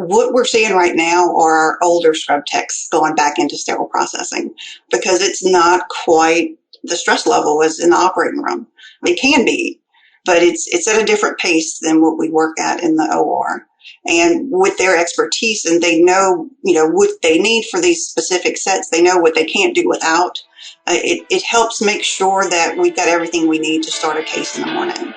what we're seeing right now are our older scrub techs going back into sterile processing because it's not quite the stress level as in the operating room. It can be, but it's at a different pace than what we work at in the OR. And with their expertise, and they know, what they need for these specific sets, they know what they can't do without. It helps make sure that we've got everything we need to start a case in the morning.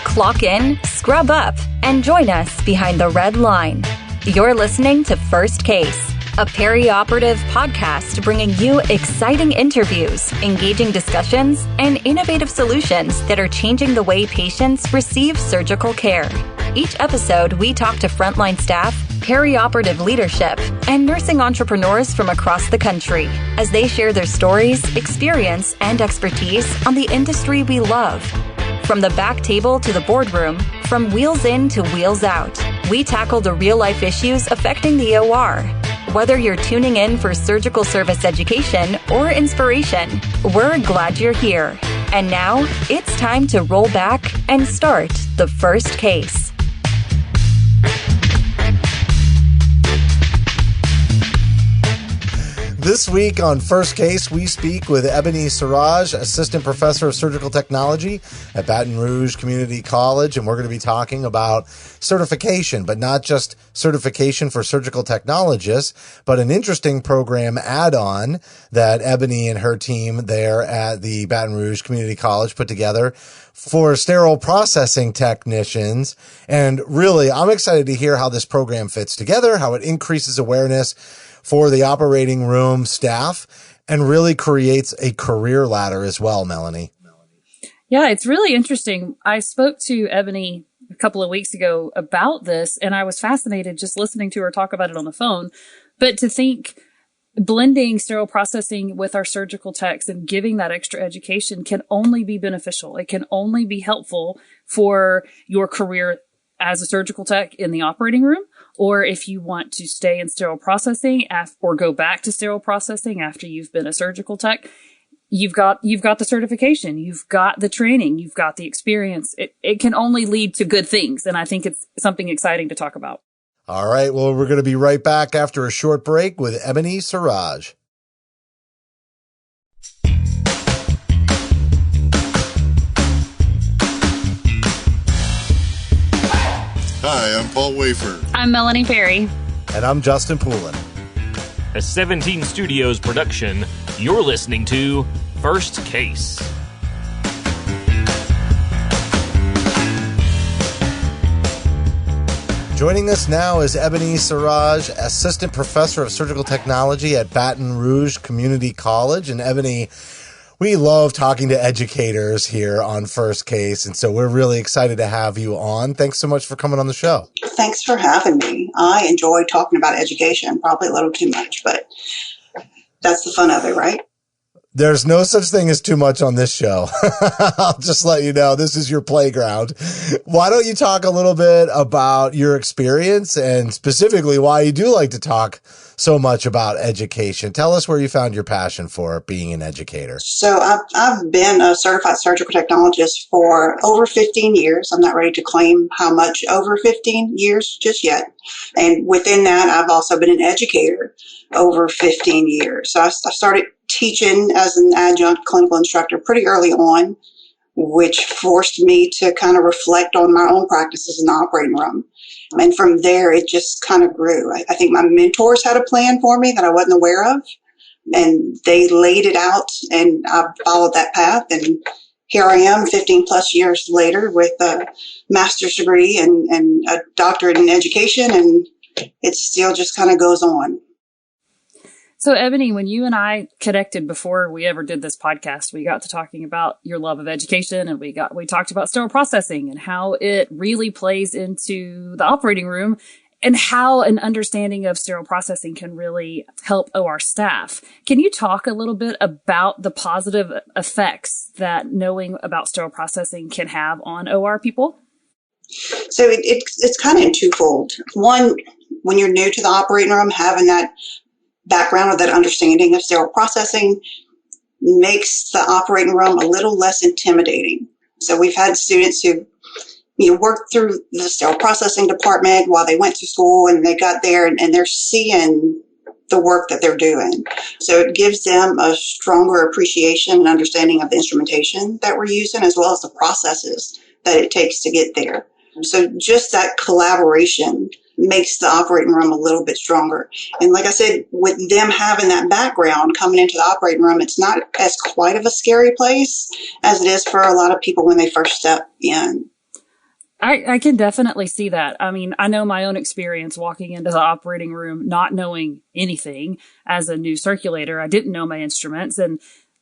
Clock in, scrub up, and join us behind the red line. You're listening to First Case, a perioperative podcast bringing you exciting interviews, engaging discussions, and innovative solutions that are changing the way patients receive surgical care. Each episode, we talk to frontline staff, perioperative leadership, and nursing entrepreneurs from across the country as they share their stories, experience, and expertise on the industry we love. From the back table to the boardroom, from wheels in to wheels out, we tackle the real-life issues affecting the OR. Whether you're tuning in for surgical service education or inspiration, we're glad you're here. And now, it's time to roll back and start the first case. This week on First Case, we speak with Eboni Saurage, Assistant Professor of Surgical Technology at Baton Rouge Community College, and we're going to be talking about certification, but not just certification for surgical technologists, but an interesting program add-on that Eboni and her team there at the Baton Rouge Community College put together for sterile processing technicians. And really, I'm excited to hear how this program fits together, how it increases awareness for the operating room staff, and really creates a career ladder as well, Melanie. Yeah, it's really interesting. I spoke to Eboni a couple of weeks ago about this, and I was fascinated just listening to her talk about it on the phone. But to think blending sterile processing with our surgical techs and giving that extra education can only be beneficial. It can only be helpful for your career as a surgical tech in the operating room, or if you want to stay in sterile processing or go back to sterile processing after you've been a surgical tech, you've got the certification, you've got the training, you've got the experience. It can only lead to good things. And I think it's something exciting to talk about. All right. Well, we're going to be right back after a short break with Eboni Saurage. Hi, I'm Paul Wafer. I'm Melanie Perry. And I'm Justin Poulin. A 17 Studios production, you're listening to First Case. Joining us now is Eboni Saurage, Assistant Professor of Surgical Technology at Baton Rouge Community College. And Eboni, we love talking to educators here on First Case, and so we're really excited to have you on. Thanks so much for coming on the show. Thanks for having me. I enjoy talking about education, probably a little too much, but that's the fun of it, right? There's no such thing as too much on this show. I'll just let you know, this is your playground. Why don't you talk a little bit about your experience and specifically why you do like to talk so much about education? Tell us where you found your passion for being an educator. So I've been a certified surgical technologist for over 15 years. I'm not ready to claim how much over 15 years just yet. And within that, I've also been an educator over 15 years. So I started teaching as an adjunct clinical instructor pretty early on, which forced me to kind of reflect on my own practices in the operating room. And from there, it just kind of grew. I think my mentors had a plan for me that I wasn't aware of, and they laid it out, and I followed that path. And here I am 15 plus years later with a master's degree and a doctorate in education, and it still just kind of goes on. So, Eboni, when you and I connected before we ever did this podcast, we got to talking about your love of education, and we talked about sterile processing and how it really plays into the operating room and how an understanding of sterile processing can really help OR staff. Can you talk a little bit about the positive effects that knowing about sterile processing can have on OR people? So it's kind of in twofold. One, when you're new to the operating room, having that background or that understanding of sterile processing makes the operating room a little less intimidating. So we've had students who worked through the sterile processing department while they went to school, and they got there and they're seeing the work that they're doing. So it gives them a stronger appreciation and understanding of the instrumentation that we're using, as well as the processes that it takes to get there. So just that collaboration makes the operating room a little bit stronger. And like I said, with them having that background coming into the operating room, it's not as quite of a scary place as it is for a lot of people when they first step in. I can definitely see that. I mean, I know my own experience walking into the operating room, not knowing anything as a new circulator. I didn't know my instruments, and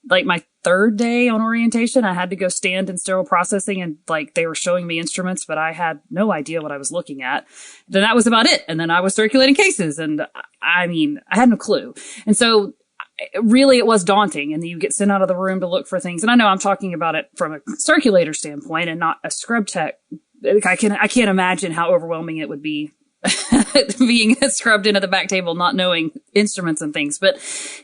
like my third day on orientation, I had to go stand in sterile processing, and like they were showing me instruments, but I had no idea what I was looking at. Then that was about it. And then I was circulating cases, and I mean, I had no clue. And so really it was daunting, and you get sent out of the room to look for things. And I know I'm talking about it from a circulator standpoint and not a scrub tech. I can't imagine how overwhelming it would be being scrubbed into the back table, not knowing instruments and things. But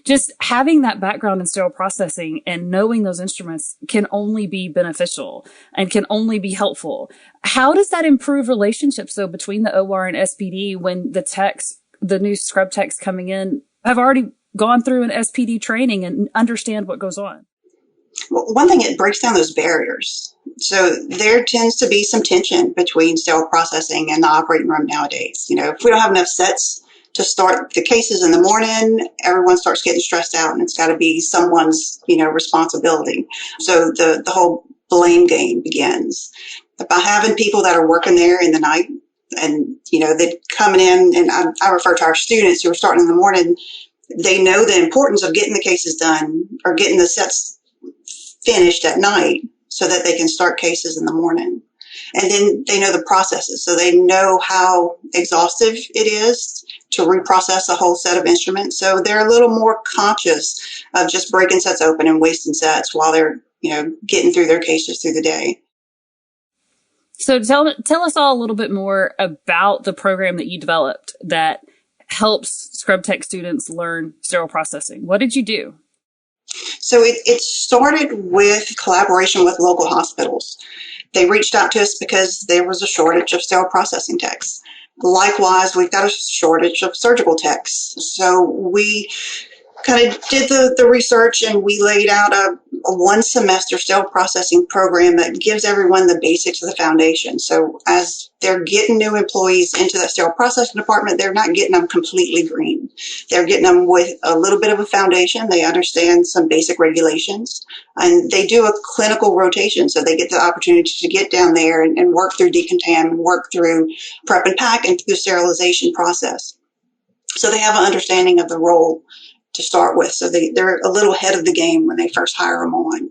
just having that background in sterile processing and knowing those instruments can only be beneficial and can only be helpful. How does that improve relationships, though, between the OR and SPD when the new scrub techs coming in have already gone through an SPD training and understand what goes on? Well, one thing, it breaks down those barriers. So there tends to be some tension between sterile processing and the operating room nowadays. If we don't have enough sets to start the cases in the morning, everyone starts getting stressed out, and it's got to be someone's, responsibility. So the whole blame game begins. But by having people that are working there in the night and, they're coming in, and I refer to our students who are starting in the morning, they know the importance of getting the cases done or getting the sets finished at night so that they can start cases in the morning. And then they know the processes, so they know how exhaustive it is to reprocess a whole set of instruments. So they're a little more conscious of just breaking sets open and wasting sets while they're, getting through their cases through the day. So tell us all a little bit more about the program that you developed that helps scrub tech students learn sterile processing. What did you do? So it started with collaboration with local hospitals. They reached out to us because there was a shortage of sterile processing techs. Likewise, we've got a shortage of surgical techs. So we kind of did the research, and we laid out a one-semester sterile processing program that gives everyone the basics of the foundation. So as they're getting new employees into that sterile processing department, they're not getting them completely green. They're getting them with a little bit of a foundation. They understand some basic regulations, and they do a clinical rotation. So they get the opportunity to get down there and work through decontam and work through prep and pack and through the sterilization process. So they have an understanding of the role to start with. So they're a little ahead of the game when they first hire them on.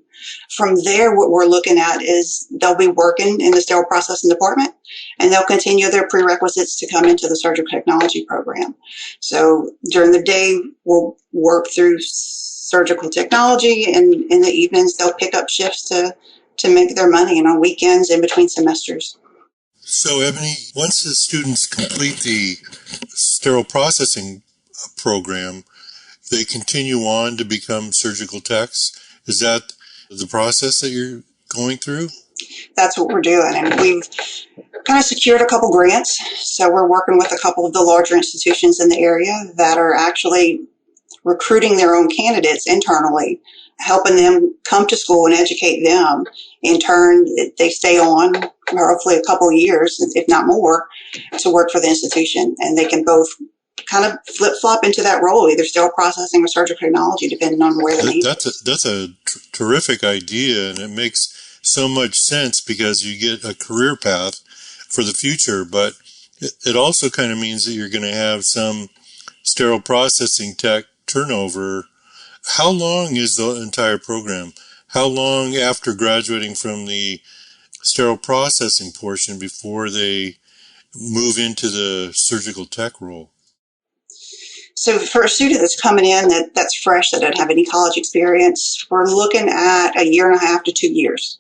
From there, what we're looking at is they'll be working in the sterile processing department, and they'll continue their prerequisites to come into the surgical technology program. So during the day, we'll work through surgical technology, and in the evenings, they'll pick up shifts to make their money, and on weekends in between semesters. So, Ebony, once the students complete the sterile processing program, they continue on to become surgical techs. Is that the process that you're going through? That's what we're doing. And we've kind of secured a couple grants. So we're working with a couple of the larger institutions in the area that are actually recruiting their own candidates internally, helping them come to school and educate them. In turn, they stay on for hopefully a couple of years, if not more, to work for the institution. And they can both kind of flip-flop into that role, either sterile processing or surgical technology, depending on where they need. That's a terrific idea, and it makes so much sense because you get a career path for the future, but it also kind of means that you're going to have some sterile processing tech turnover. How long is the entire program? How long after graduating from the sterile processing portion before they move into the surgical tech role? So for a student that's coming in that's fresh, that doesn't have any college experience, we're looking at 1.5 to 2 years.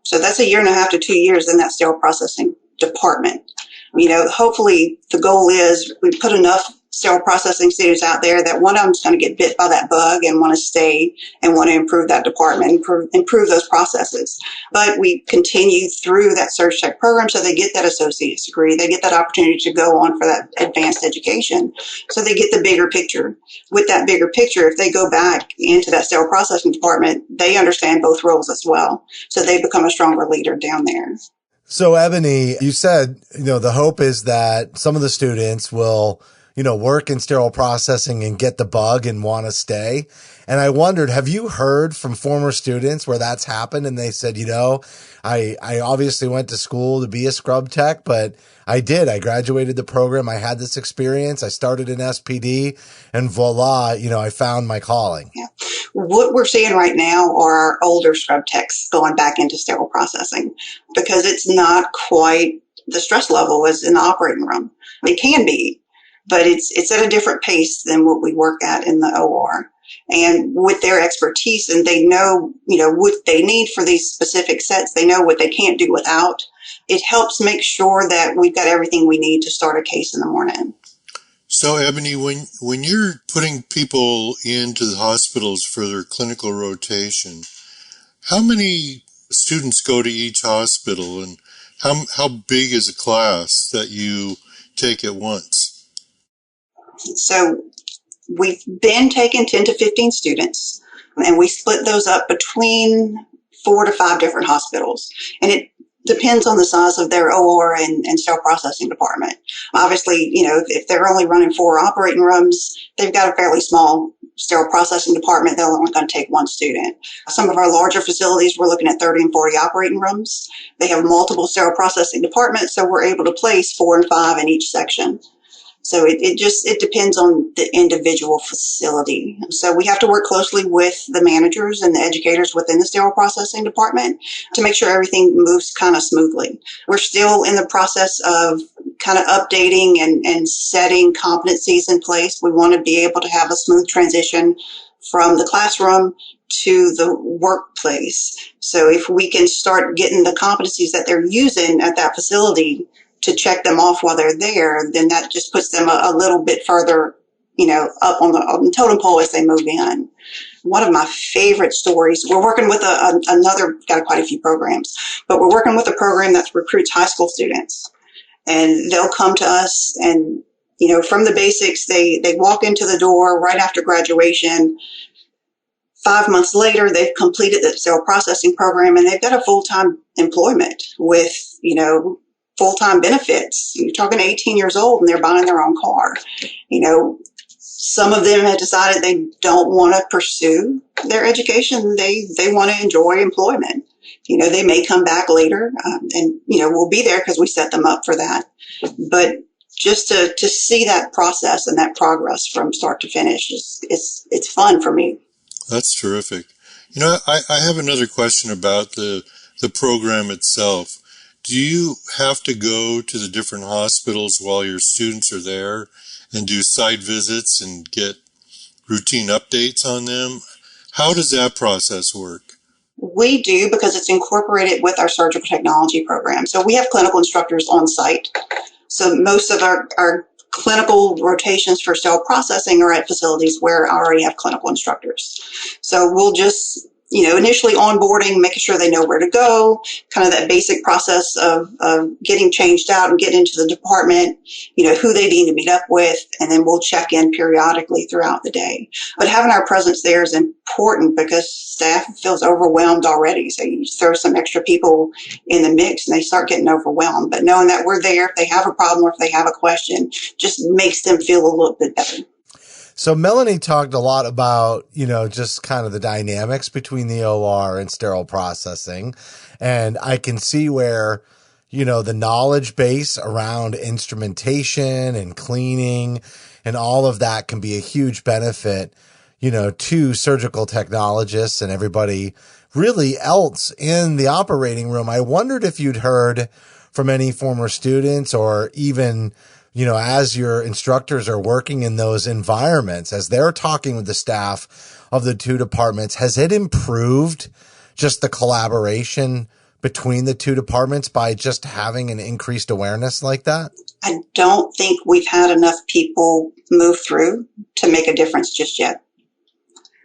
So that's 1.5 to 2 years in that sterile processing department. Hopefully the goal is we put enough sterile processing students out there that one of them's going to get bit by that bug and want to stay and want to improve that department, improve those processes. But we continue through that Surg Tech program so they get that associate's degree. They get that opportunity to go on for that advanced education. So they get the bigger picture. With that bigger picture, if they go back into that sterile processing department, they understand both roles as well. So they become a stronger leader down there. So, Eboni, you said, the hope is that some of the students will, work in sterile processing and get the bug and want to stay. And I wondered, have you heard from former students where that's happened and they said, I obviously went to school to be a scrub tech, but I graduated the program. I had this experience. I started in SPD and voila, I found my calling. Yeah. What we're seeing right now are older scrub techs going back into sterile processing because it's not quite the stress level as in the operating room. It can be, but it's at a different pace than what we work at in the OR. And with their expertise, and they know, what they need for these specific sets, they know what they can't do without. It helps make sure that we've got everything we need to start a case in the morning. So, Eboni, when you're putting people into the hospitals for their clinical rotation, how many students go to each hospital, and how big is a class that you take at once? So we've been taking 10 to 15 students, and we split those up between 4 to 5 different hospitals. And it depends on the size of their OR and sterile processing department. Obviously, if they're only running 4 operating rooms, they've got a fairly small sterile processing department. They're only going to take 1 student. Some of our larger facilities, we're looking at 30 and 40 operating rooms. They have multiple sterile processing departments, so we're able to place 4 and 5 in each section. So it depends on the individual facility. So we have to work closely with the managers and the educators within the sterile processing department to make sure everything moves kind of smoothly. We're still in the process of kind of updating and setting competencies in place. We want to be able to have a smooth transition from the classroom to the workplace. So if we can start getting the competencies that they're using at that facility to check them off while they're there, then that just puts them a little bit further, up on the totem pole as they move in. One of my favorite stories, we're working with got quite a few programs, but we're working with a program that recruits high school students. And they'll come to us and, from the basics, they walk into the door right after graduation. 5 months later, they've completed the sterile processing program and they've got a full-time employment with, full-time benefits. You're talking 18 years old and they're buying their own car. Some of them have decided they don't want to pursue their education. They want to enjoy employment. They may come back later and, we'll be there because we set them up for that. But just to see that process and that progress from start to finish it's fun for me. That's terrific. I have another question about the program itself. Do you have to go to the different hospitals while your students are there and do site visits and get routine updates on them? How does that process work? We do because it's incorporated with our surgical technology program. So we have clinical instructors on site. So most of our clinical rotations for sterile processing are at facilities where I already have clinical instructors. So we'll just initially onboarding, making sure they know where to go, kind of that basic process of getting changed out and getting into the department, who they need to meet up with, and then we'll check in periodically throughout the day. But having our presence there is important because staff feels overwhelmed already. So you throw some extra people in the mix and they start getting overwhelmed. But knowing that we're there, if they have a problem or if they have a question, just makes them feel a little bit better. So Melanie talked a lot about, just kind of the dynamics between the OR and sterile processing. And I can see where, the knowledge base around instrumentation and cleaning and all of that can be a huge benefit, to surgical technologists and everybody really else in the operating room. I wondered if you'd heard from any former students or even as your instructors are working in those environments, as they're talking with the staff of the 2 departments, has it improved just the collaboration between the 2 departments by just having an increased awareness like that? I don't think we've had enough people move through to make a difference just yet.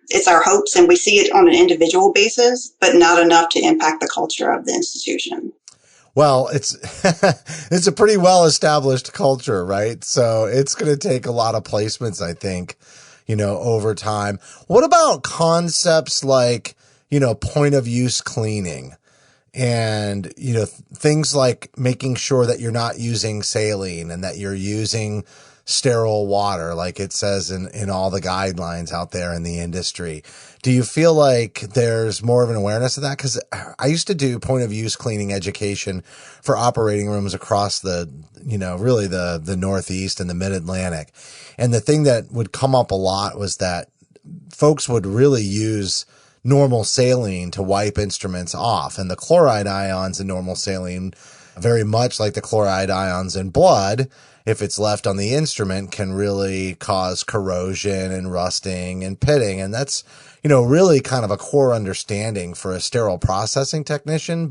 It's our hopes, and we see it on an individual basis, but not enough to impact the culture of the institution. Well, it's it's a pretty well-established culture, right? So it's going to take a lot of placements, I think, over time. What about concepts like, point of use cleaning and, things like making sure that you're not using saline and that you're using sterile water, like it says in all the guidelines out there in the industry. Do you feel like there's more of an awareness of that? Because I used to do point of use cleaning education for operating rooms across the, really the Northeast and the Mid-Atlantic. And the thing that would come up a lot was that folks would really use normal saline to wipe instruments off. And the chloride ions in normal saline, very much like the chloride ions in blood, if it's left on the instrument, can really cause corrosion and rusting and pitting. And that's, really kind of a core understanding for a sterile processing technician.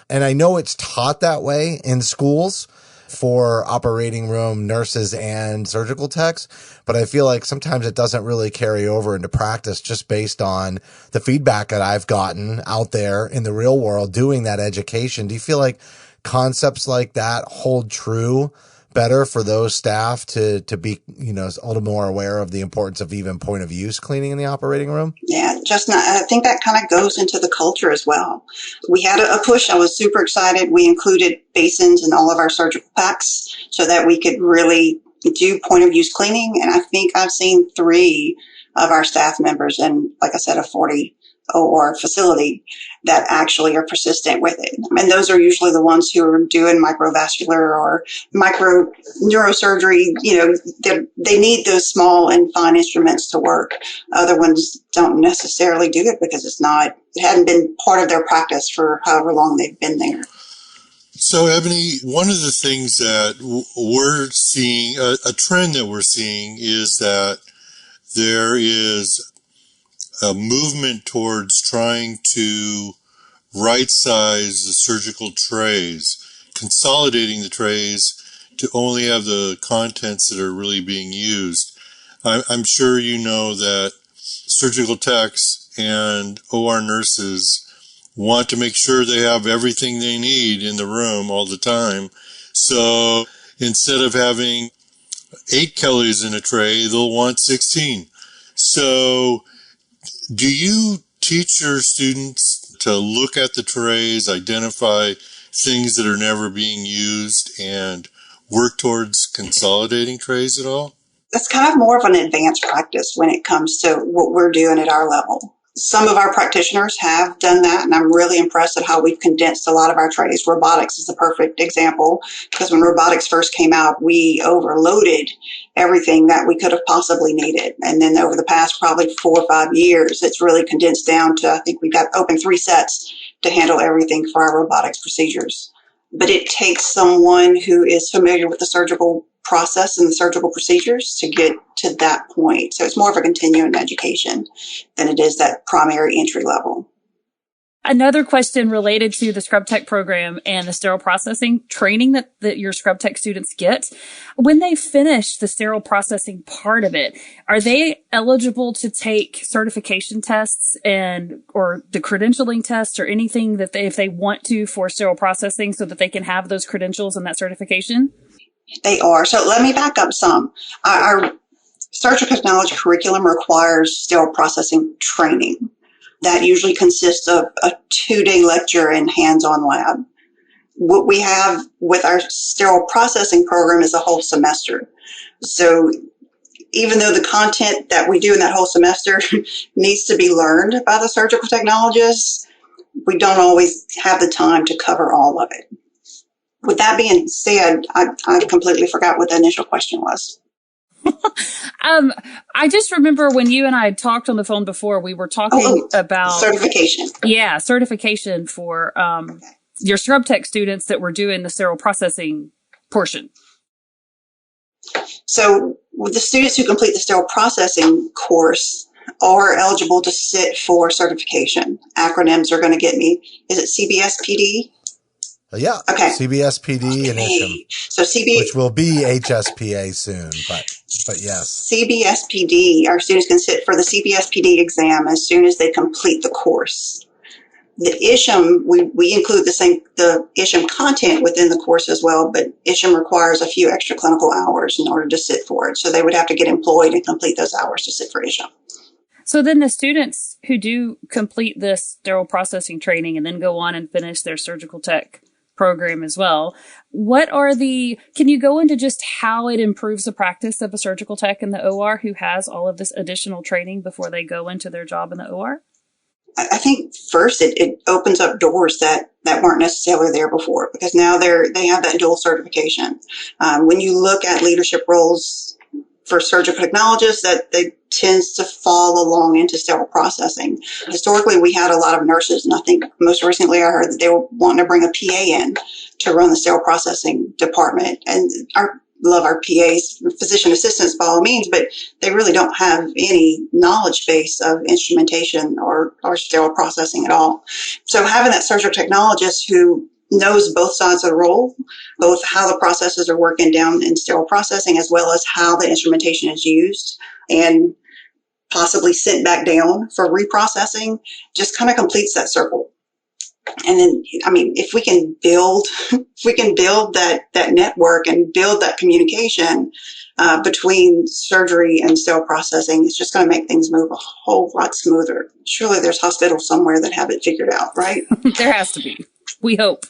And I know it's taught that way in schools for operating room nurses and surgical techs, but I feel like sometimes it doesn't really carry over into practice just based on the feedback that I've gotten out there in the real world doing that education. Do you feel like concepts like that hold true better for those staff to be, a little more aware of the importance of even point of use cleaning in the operating room? Yeah, I think that kind of goes into the culture as well. We had a push. I was super excited. We included basins in all of our surgical packs so that we could really do point of use cleaning. And I think I've seen 3 of our staff members in, like I said, a 40 OR facility that actually are persistent with it. And those are usually the ones who are doing microvascular or micro neurosurgery. They need those small and fine instruments to work. Other ones don't necessarily do it because it hadn't been part of their practice for however long they've been there. So, Eboni, one of the things that we're seeing, a trend that we're seeing is that there is a movement towards trying to right-size the surgical trays, consolidating the trays to only have the contents that are really being used. I'm sure you know that surgical techs and OR nurses want to make sure they have everything they need in the room all the time. So instead of having 8 Kellys in a tray, they'll want 16. So do you teach your students to look at the trays, identify things that are never being used, and work towards consolidating trays at all? That's kind of more of an advanced practice when it comes to what we're doing at our level. Some of our practitioners have done that, and I'm really impressed at how we've condensed a lot of our trays. Robotics is the perfect example, because when robotics first came out, we overloaded everything that we could have possibly needed. And then over the past probably 4 or 5 years, it's really condensed down to, I think we've got open 3 sets to handle everything for our robotics procedures. But it takes someone who is familiar with the surgical process and the surgical procedures to get to that point. So it's more of a continuing education than it is that primary entry level. Another question related to the scrub tech program and the sterile processing training that your scrub tech students get. When they finish the sterile processing part of it, are they eligible to take certification tests or the credentialing tests or anything that if they want to for sterile processing so that they can have those credentials and that certification? They are. So let me back up some. Our surgical technology curriculum requires sterile processing training. That usually consists of a 2-day lecture and hands-on lab. What we have with our sterile processing program is a whole semester. So even though the content that we do in that whole semester needs to be learned by the surgical technologists, we don't always have the time to cover all of it. With that being said, I completely forgot what the initial question was. I just remember when you and I had talked on the phone before, we were talking about certification. Yeah, certification for your scrub tech students that were doing the sterile processing portion. So with the students who complete the sterile processing course are eligible to sit for certification. Acronyms are going to get me. Is it CBSPD? Yeah. Okay. CBSPD and ISHM, So which will be HSPA soon, but yes. CBSPD, our students can sit for the CBSPD exam as soon as they complete the course. The ISHM, we include the ISHM content within the course as well, but ISHM requires a few extra clinical hours in order to sit for it. So they would have to get employed and complete those hours to sit for ISHM. So then the students who do complete this sterile processing training and then go on and finish their surgical tech program as well, can you go into just how it improves the practice of a surgical tech in the OR who has all of this additional training before they go into their job in the OR? I think first it opens up doors that weren't necessarily there before, because now they have that dual certification. When you look at leadership roles for surgical technologists, that they tends to fall along into sterile processing. Historically, we had a lot of nurses, and I think most recently I heard that they were wanting to bring a PA in to run the sterile processing department. And love our PAs, physician assistants by all means, but they really don't have any knowledge base of instrumentation or sterile processing at all. So having that surgical technologist who knows both sides of the role, both how the processes are working down in sterile processing as well as how the instrumentation is used and possibly sent back down for reprocessing, just kind of completes that circle. And then, I mean, if we can build that network and build that communication between surgery and sterile processing, it's just going to make things move a whole lot smoother. Surely there's hospitals somewhere that have it figured out, right? There has to be. We hope.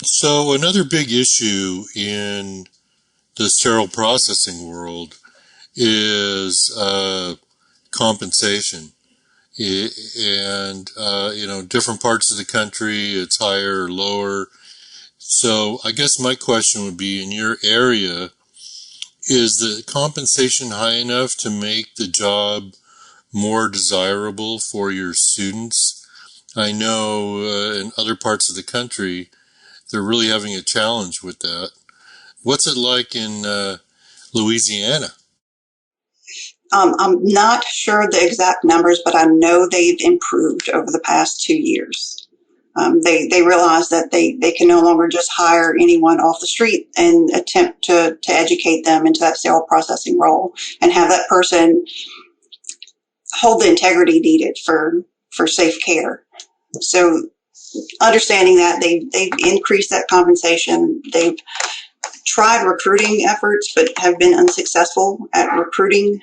So another big issue in the sterile processing world is compensation. And, different parts of the country, it's higher or lower. So I guess my question would be, in your area, is the compensation high enough to make the job more desirable for your students? I know in other parts of the country, they're really having a challenge with that. What's it like in Louisiana? I'm not sure the exact numbers, but I know they've improved over the past 2 years. They realize that they can no longer just hire anyone off the street and attempt to educate them into that sterile processing role and have that person hold the integrity needed for safe care. So understanding that, they've increased that compensation. They've tried recruiting efforts, but have been unsuccessful at recruiting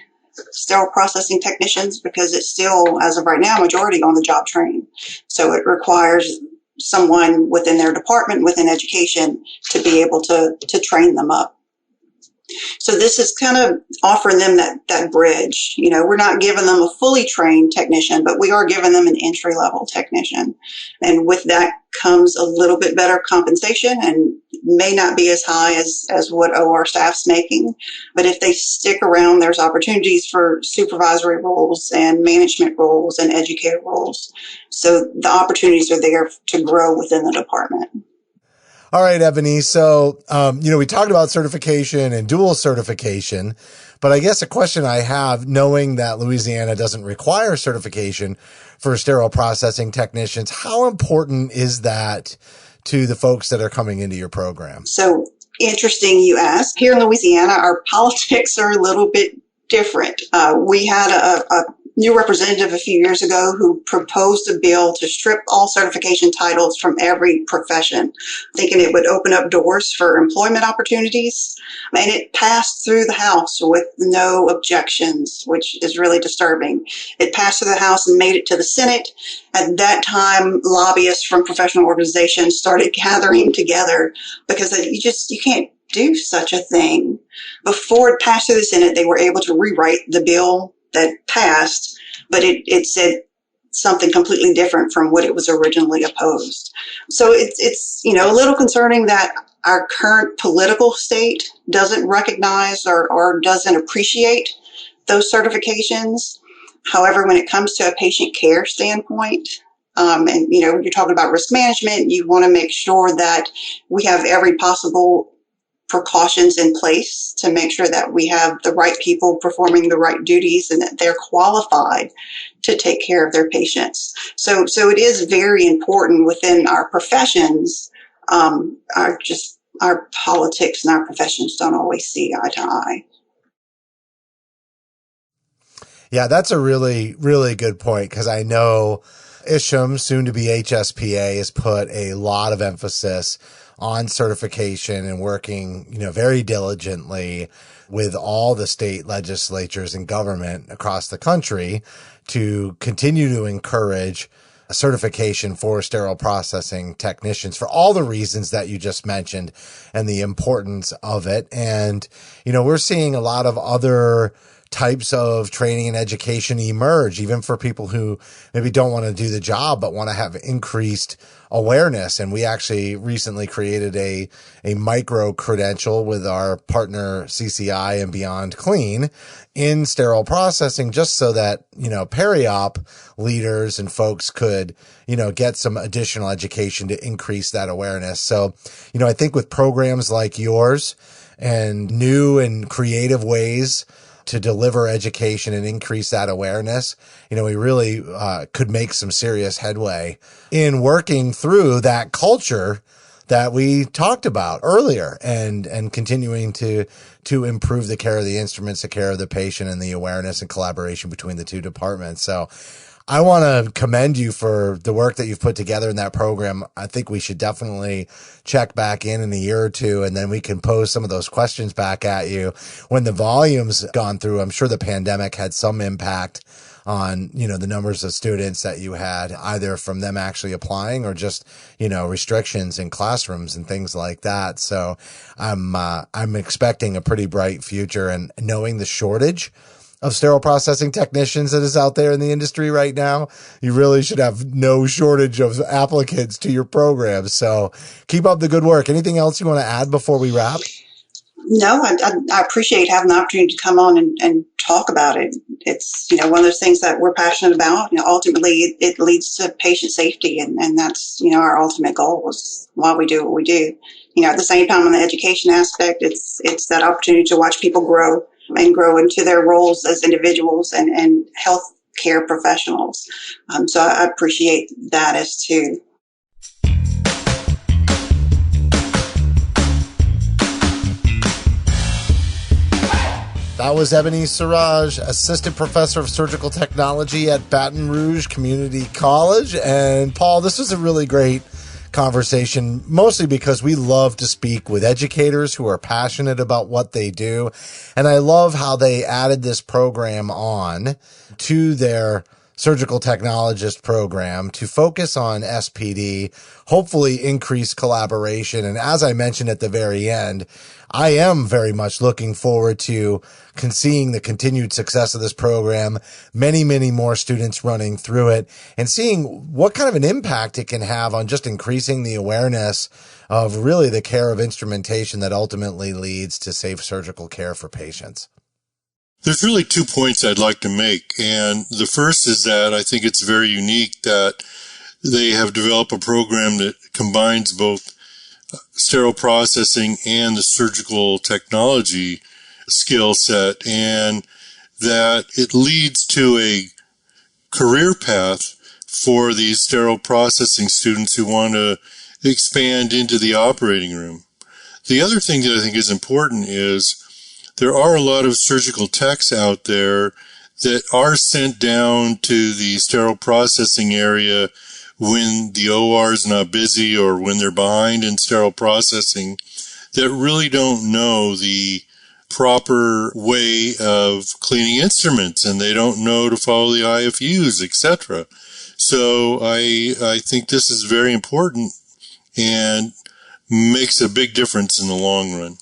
sterile processing technicians because it's still, as of right now, majority on the job trained. So it requires someone within their department, within education, to be able to train them up. So this is kind of offering them that bridge. You know, we're not giving them a fully trained technician, but we are giving them an entry-level technician. And with that comes a little bit better compensation and may not be as high as what OR staff's making. But if they stick around, there's opportunities for supervisory roles and management roles and educator roles. So the opportunities are there to grow within the department. All right, Eboni. So, we talked about certification and dual certification, but I guess a question I have, knowing that Louisiana doesn't require certification for sterile processing technicians, how important is that to the folks that are coming into your program? So interesting you ask. Here in Louisiana, our politics are a little bit different. We had a new representative a few years ago who proposed a bill to strip all certification titles from every profession, thinking it would open up doors for employment opportunities. And it passed through the House with no objections, which is really disturbing. It passed through the House and made it to the Senate. At that time, lobbyists from professional organizations started gathering together because you can't do such a thing. Before it passed through the Senate, they were able to rewrite the bill that passed, but it said something completely different from what it was originally opposed. So it's a little concerning that our current political state doesn't recognize or doesn't appreciate those certifications. However, when it comes to a patient care standpoint, you're talking about risk management, you want to make sure that we have every possible precautions in place to make sure that we have the right people performing the right duties and that they're qualified to take care of their patients. So it is very important within our professions. Our politics and our professions don't always see eye to eye. Yeah, that's a really, really good point, because I know ISHM, soon to be HSPA, has put a lot of emphasis on certification and working, very diligently with all the state legislatures and government across the country to continue to encourage certification for sterile processing technicians for all the reasons that you just mentioned and the importance of it. And, we're seeing a lot of other types of training and education emerge, even for people who maybe don't want to do the job, but want to have increased awareness. And we actually recently created a micro credential with our partner CCI and Beyond Clean in sterile processing, just so that, peri-op leaders and folks could, get some additional education to increase that awareness. So, I think with programs like yours and new and creative ways to deliver education and increase that awareness, we really could make some serious headway in working through that culture that we talked about earlier, and continuing to improve the care of the instruments, the care of the patient, and the awareness and collaboration between the two departments. So I want to commend you for the work that you've put together in that program. I think we should definitely check back in a year or two, and then we can pose some of those questions back at you when the volume's gone through. I'm sure the pandemic had some impact on, the numbers of students that you had, either from them actually applying or just, restrictions in classrooms and things like that. So I'm expecting a pretty bright future, and knowing the shortage of sterile processing technicians that is out there in the industry right now, you really should have no shortage of applicants to your program. So keep up the good work. Anything else you want to add before we wrap? No, I appreciate having the opportunity to come on and talk about it. It's, one of those things that we're passionate about. Ultimately, it leads to patient safety, and that's, our ultimate goal is why we do what we do. At the same time, on the education aspect, it's that opportunity to watch people grow into their roles as individuals and health care professionals. So I appreciate that as too. That was Eboni Saurage, Assistant Professor of Surgical Technology at Baton Rouge Community College. And Paul, this was a really great conversation, mostly because we love to speak with educators who are passionate about what they do. And I love how they added this program on to their surgical technologist program to focus on SPD, hopefully increase collaboration. And as I mentioned at the very end, I am very much looking forward to seeing the continued success of this program, many, many more students running through it, and seeing what kind of an impact it can have on just increasing the awareness of really the care of instrumentation that ultimately leads to safe surgical care for patients. There's really 2 points I'd like to make. And the first is that I think it's very unique that they have developed a program that combines both sterile processing and the surgical technology skill set, and that it leads to a career path for these sterile processing students who want to expand into the operating room. The other thing that I think is important is there are a lot of surgical techs out there that are sent down to the sterile processing area when the OR is not busy or when they're behind in sterile processing, that really don't know the proper way of cleaning instruments, and they don't know to follow the IFUs, etc. So I think this is very important and makes a big difference in the long run.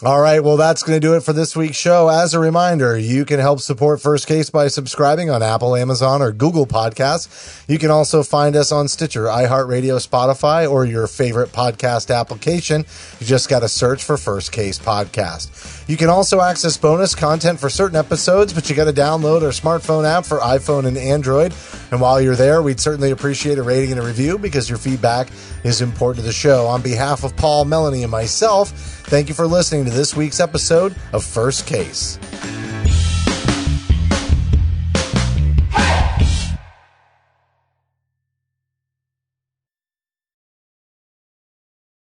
All right. Well, that's going to do it for this week's show. As a reminder, you can help support First Case by subscribing on Apple, Amazon, or Google Podcasts. You can also find us on Stitcher, iHeartRadio, Spotify, or your favorite podcast application. You just got to search for First Case Podcast. You can also access bonus content for certain episodes, but you got to download our smartphone app for iPhone and Android. And while you're there, we'd certainly appreciate a rating and a review, because your feedback is important to the show. On behalf of Paul, Melanie, and myself, thank you for listening to this week's episode of First Case.